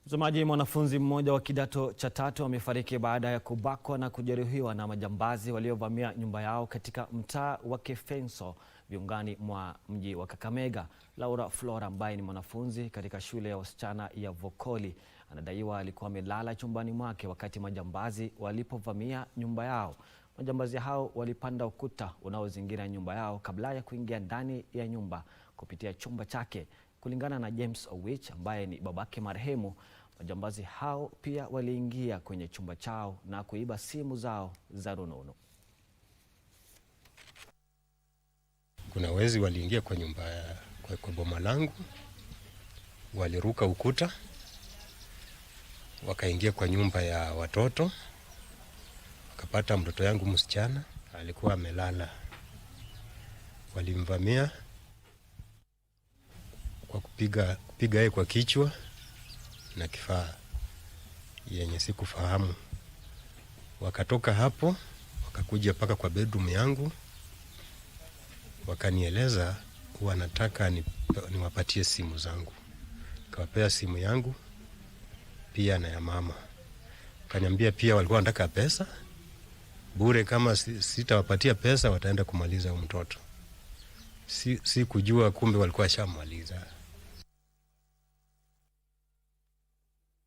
Mtazamaji, mwanafunzi mmoja wa kidato cha 3 amefariki baada ya kubakwa na kujeruhiwa na majambazi waliovamia nyumba yao katika mtaa wa Kefenso, viungani mwa mji wa Kakamega. Laura Flora, ambaye ni mwanafunzi katika shule ya wasichana ya Vokoli, anadaiwa alikuwa amelala chumbani mwake wakati majambazi walipovamia nyumba yao. Majambazi hao walipanda ukuta unaozingira nyumba yao kabla ya kuingia ndani ya nyumba kupitia chumba chake. Kulingana na James Owich, ambaye ni babake marehemu, majambazi hao pia waliingia kwenye chumba chao na kuiba simu zao za rununu. Kuna wezi waliingia kwa nyumba kwa boma langu, waliruka ukuta, wakaingia kwa nyumba ya watoto, wakapata mtoto yangu msichana alikuwa amelala. Walimvamia kwa kupiga yeye kwa kichwa na kifaa yenye sikufahamu. Wakatoka hapo wakakuja paka kwa bedroom yangu, wakanieleza wanataka niwapatie simu zangu. Kawapea simu yangu pia na ya mama. Kaniambia pia walikuwa wanataka pesa bure, kama sitawapatia pesa wataenda kumaliza mtoto. Si kujua kumbe walikuwa shamaliza.